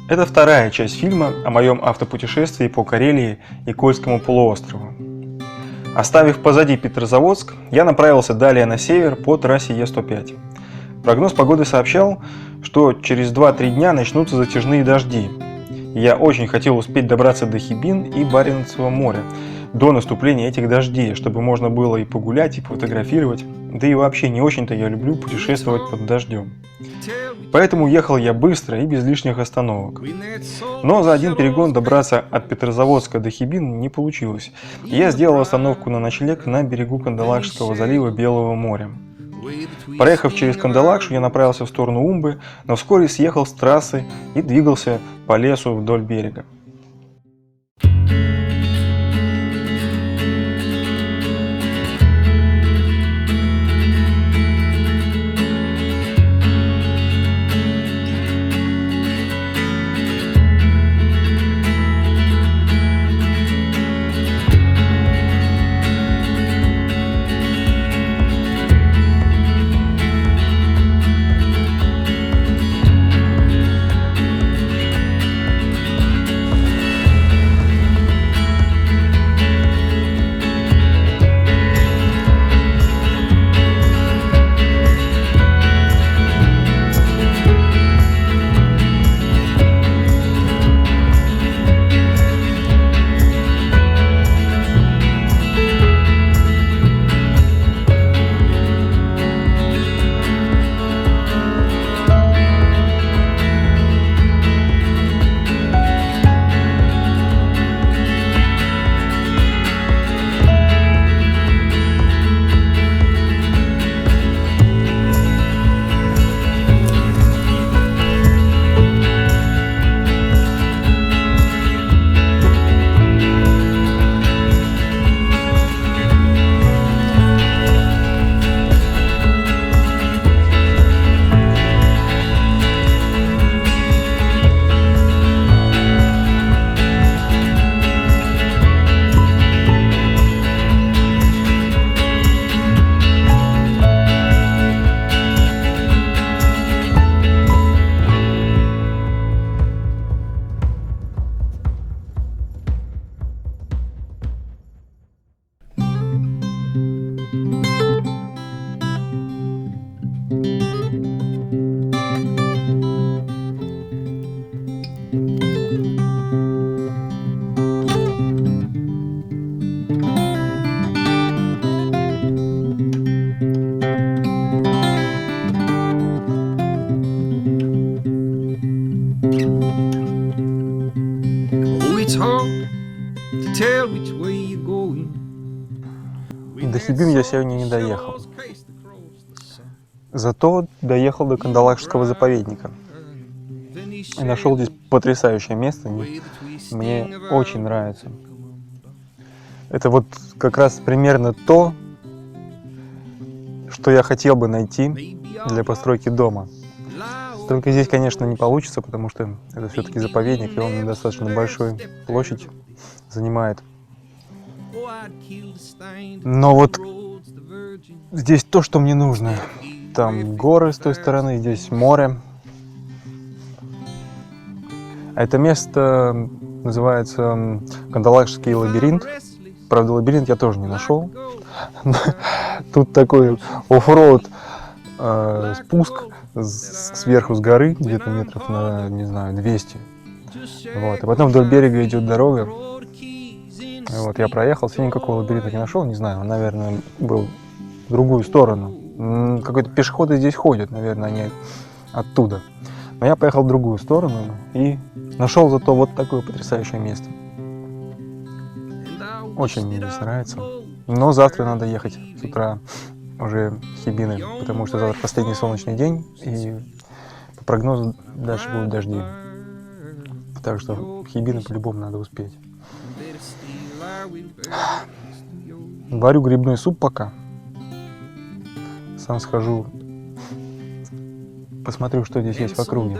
Это вторая часть фильма о моем автопутешествии по Карелии и Кольскому полуострову. Оставив позади Петрозаводск, я направился далее на север по трассе Е105. Прогноз погоды сообщал, что через 2-3 дня начнутся затяжные дожди. Я очень хотел успеть добраться до Хибин и Баренцева моря до наступления этих дождей, чтобы можно было и погулять, и пофотографировать. Да и вообще не очень-то я люблю путешествовать под дождем. Поэтому ехал я быстро и без лишних остановок. Но за один перегон добраться от Петрозаводска до Хибин не получилось. Я сделал остановку на ночлег на берегу Кандалакшского залива Белого моря. Проехав через Кандалакшу, я направился в сторону Умбы, но вскоре съехал с трассы и двигался по лесу вдоль берега. До Хибин я сегодня не доехал. Зато доехал до Кандалакшского заповедника. И нашел здесь потрясающее место. Мне очень нравится. Это вот как раз примерно то, что я хотел бы найти для постройки дома. Только здесь, конечно, не получится, потому что это все-таки заповедник, и он достаточно большую площадь занимает. Но вот здесь то, что мне нужно. Там горы с той стороны, здесь море. А это место называется Кандалакшский лабиринт. Правда, лабиринт я тоже не нашел. Тут такой оффроуд, спуск сверху с горы, где-то метров на, не знаю, 200. Вот. И потом вдоль берега идет дорога. Вот, я проехался, никакого лабиринта не нашел, не знаю, он, наверное, был в другую сторону. Какой-то пешеходы здесь ходят, наверное, они оттуда. Но я поехал в другую сторону и нашел зато вот такое потрясающее место. Очень мне здесь нравится. Но завтра надо ехать с утра уже в Хибины, потому что завтра последний солнечный день, и по прогнозу дальше будут дожди. Так что в Хибины по-любому надо успеть. Варю грибной суп пока. Сам схожу, посмотрю, что здесь есть в округе.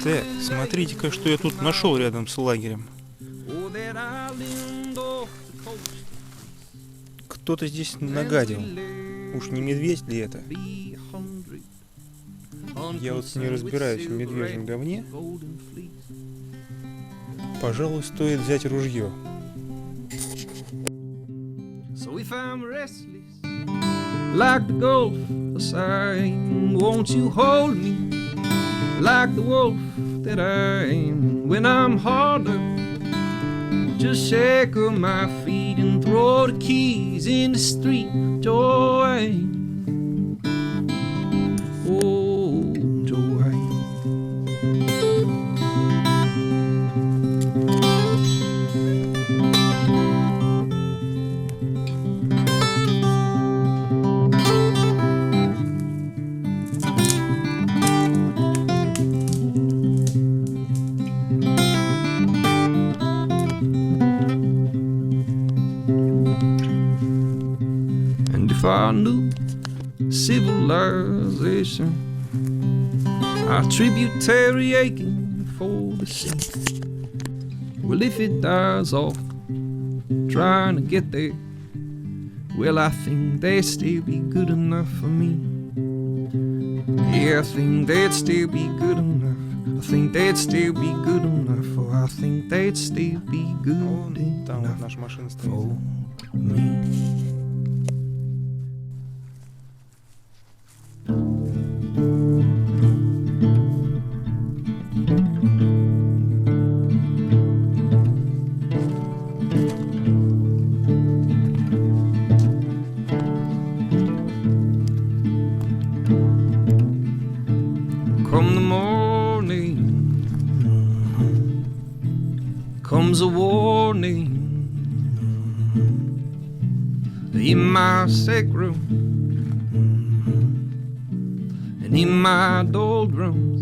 Так, смотрите-ка, что я тут нашел рядом с лагерем. Кто-то здесь нагадил. Уж не медведь ли это? Я вот не разбираюсь в медвежьем говне, Пожалуй, стоит взять ружье. So if I'm restless, like the gulf saying, won't you hold me like the wolf that I am? When I'm hard up, just shake up my feet and throw the keys in the street, Joanne. Oh, Joanne. If I knew civilization, our tributary aching for the sea. Well, if it dies off trying to get there, well, I think they'd still be good enough for me. Yeah, I think they'd still be good enough. I think they'd still be good enough. Or I think they'd still be good Там вот enough наша машина стоит. for me. Come the morning, comes a warning. In my sick room and in my doldrums,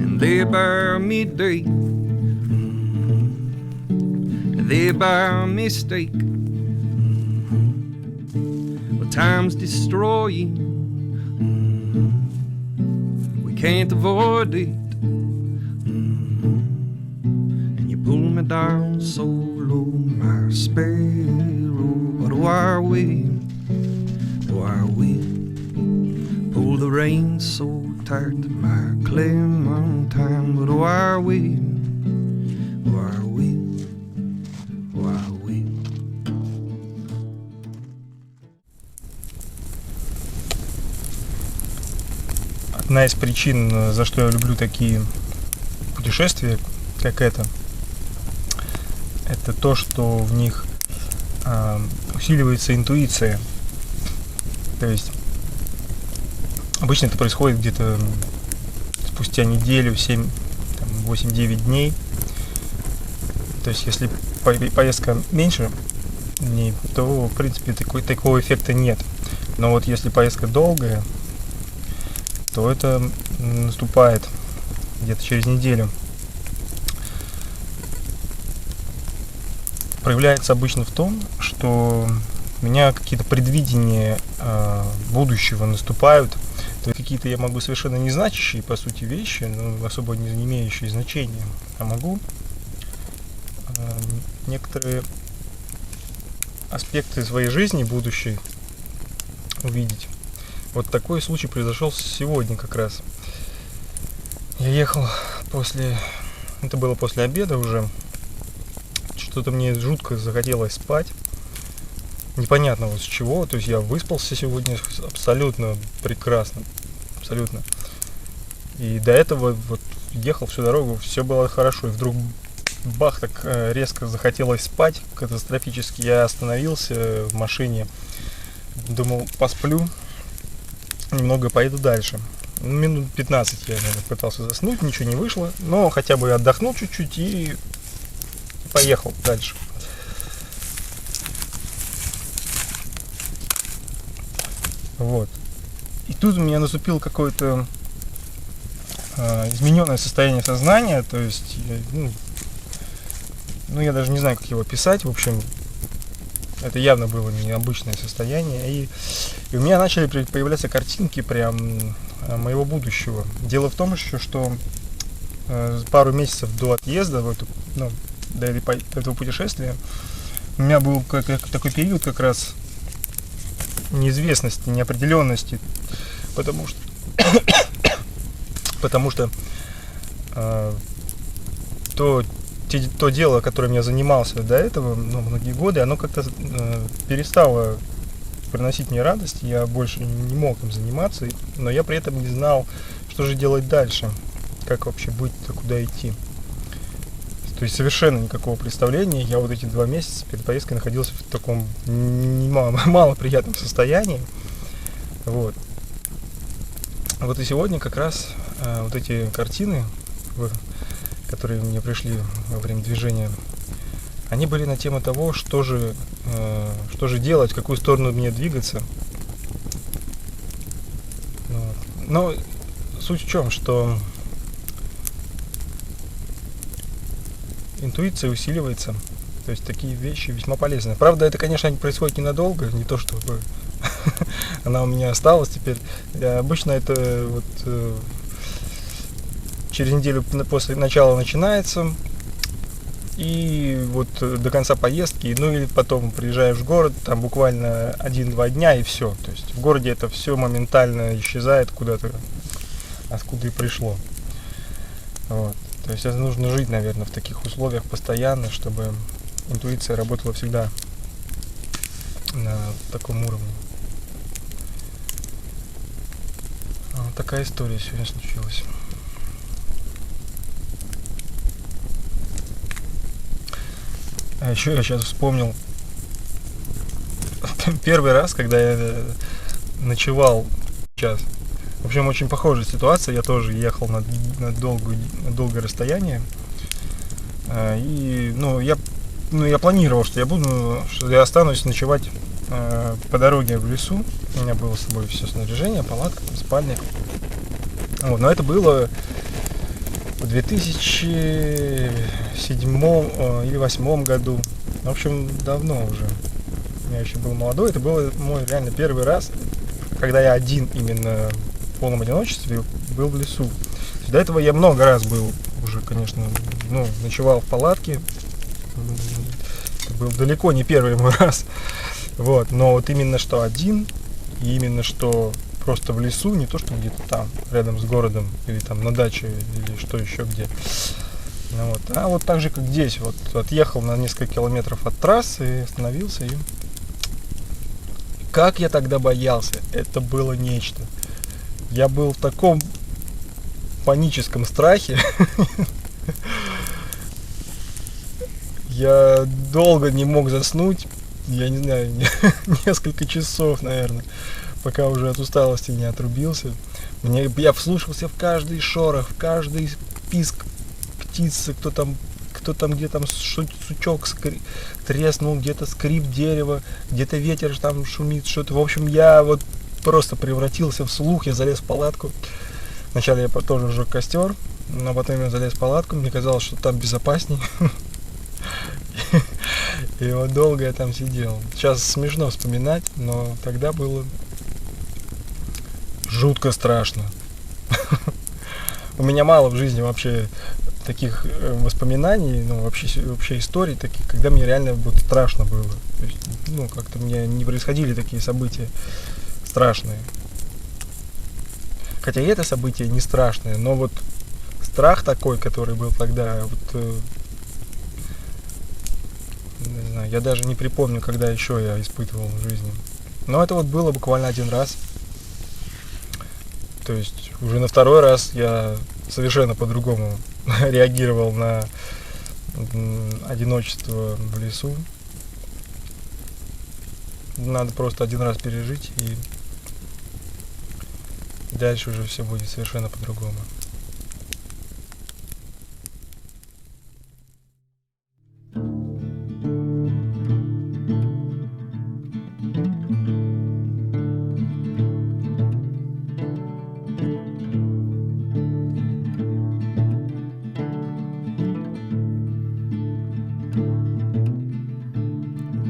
and there by midday, there by mistake, well, time's destroying, we can't avoid it, and you pull me down so low, my sparrow, but why will pull the reins so tight, my clementine, but why will Одна из причин, за что я люблю такие путешествия, как это то, что в них усиливается интуиция. То есть обычно это происходит где-то спустя неделю, 7, 8-9 дней. То есть если поездка меньше дней, то в принципе такого эффекта нет. Но вот если поездка долгая, то это наступает где-то через неделю. Проявляется обычно в том, что у меня какие-то предвидения будущего наступают. То есть какие-то я могу совершенно незначащие, по сути, вещи, но особо не имеющие значения, а могу некоторые аспекты своей жизни будущей увидеть. Вот такой случай произошел сегодня как раз. Я ехал это было после обеда уже. Что-то мне жутко захотелось спать. Непонятно вот с чего. То есть я выспался сегодня абсолютно прекрасно. Абсолютно. И до этого вот ехал всю дорогу, все было хорошо. И вдруг бах, так резко захотелось спать. Катастрофически. Я остановился в машине. Думал, посплю. Немного поеду дальше. Минут 15 я, наверное, пытался заснуть, ничего не вышло. Но хотя бы отдохнул чуть-чуть и поехал дальше. Вот. И тут у меня наступило какое-то измененное состояние сознания. То есть, я даже не знаю, как его описать. В общем, это явно было необычное состояние. И у меня начали появляться картинки прям моего будущего. Дело в том еще, что пару месяцев до отъезда, до этого путешествия, у меня был такой период как раз неизвестности, неопределенности, потому что то дело, которым я занимался до этого, многие годы, оно как-то перестало приносить мне радость, я больше не мог им заниматься, но я при этом не знал, что же делать дальше, как вообще быть, куда идти. То есть совершенно никакого представления. Я вот эти 2 месяца перед поездкой находился в таком малоприятном состоянии. Вот. Вот и сегодня как раз вот эти картины, которые мне пришли во время движения, они были на тему того, что же делать, в какую сторону мне двигаться. Вот. Но суть в чем, что интуиция усиливается, то есть такие вещи весьма полезны. Правда, это, конечно, происходит ненадолго, не то чтобы она у меня осталась теперь. Обычно это вот через неделю после начала начинается, и вот до конца поездки, ну или потом приезжаешь в город, там буквально 1-2 дня и все. То есть в городе это все моментально исчезает куда-то, откуда и пришло. Вот. То есть это нужно жить, наверное, в таких условиях постоянно, чтобы интуиция работала всегда на таком уровне. Вот такая история сегодня случилась. А еще я сейчас вспомнил первый раз, когда я ночевал час. В общем, очень похожая ситуация. Я тоже ехал на долгое расстояние. И, я планировал, что я останусь ночевать по дороге в лесу. У меня было с собой все снаряжение, палатка, спальник. Вот, но это было в 2007 или 2008 году. В общем, давно уже. Я еще был молодой. Это был мой реально первый раз, когда я один именно в полном одиночестве был в лесу. До этого я много раз был уже, конечно, ночевал в палатке. Это был далеко не первый мой раз. Вот, но вот именно что один, и именно что просто в лесу, не то что где-то там, рядом с городом, или там на даче, или что еще где. Вот. А вот так же, как здесь, вот отъехал на несколько километров от трассы и остановился. И как я тогда боялся, это было нечто. Я был в таком паническом страхе. Я долго не мог заснуть, я не знаю, несколько часов, наверное, пока уже от усталости не отрубился. Я вслушался в каждый шорох, в каждый писк птицы, кто там где там сучок треснул, где-то скрип дерева, где-то ветер там шумит, что-то. В общем, я вот просто превратился в слух, я залез в палатку. Вначале я тоже сжег костер, но потом я залез в палатку, мне казалось, что там безопасней. И вот долго я там сидел. Сейчас смешно вспоминать, но тогда было жутко страшно. У меня мало в жизни вообще таких воспоминаний, вообще историй таких, когда мне реально вот страшно было. То есть, как-то мне не происходили такие события страшные. Хотя и это событие не страшное, но вот страх такой, который был тогда, вот, не знаю, я даже не припомню, когда еще я испытывал в жизни. Но это вот было буквально один раз. То есть уже на второй раз я совершенно по-другому реагировал на одиночество в лесу. Надо просто один раз пережить, и дальше уже все будет совершенно по-другому.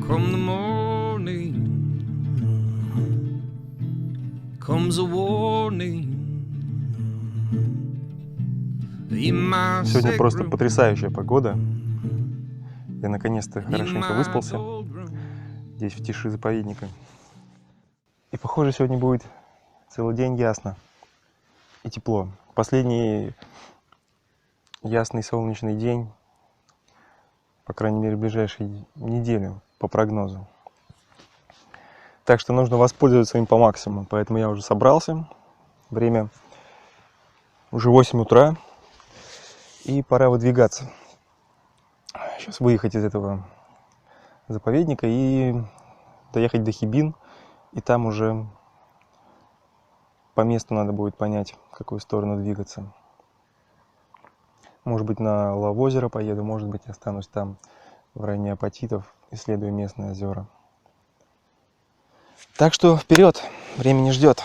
Come the morning, comes a warning. Сегодня просто потрясающая погода. Я наконец-то хорошенько выспался здесь, в тиши заповедника. похоже, сегодня будет целый день ясно и тепло. Последний ясный солнечный день, по крайней мере, в ближайшие недели, по прогнозу. Так что нужно воспользоваться им по максимуму. Поэтому я уже собрался. Время уже 8 утра. И пора выдвигаться. Сейчас выехать из этого заповедника и доехать до Хибин. И там уже по месту надо будет понять, в какую сторону двигаться. Может быть, на Лавозеро поеду, может быть, останусь там, в районе Апатитов, исследую местные озера. Так что вперед, время не ждет.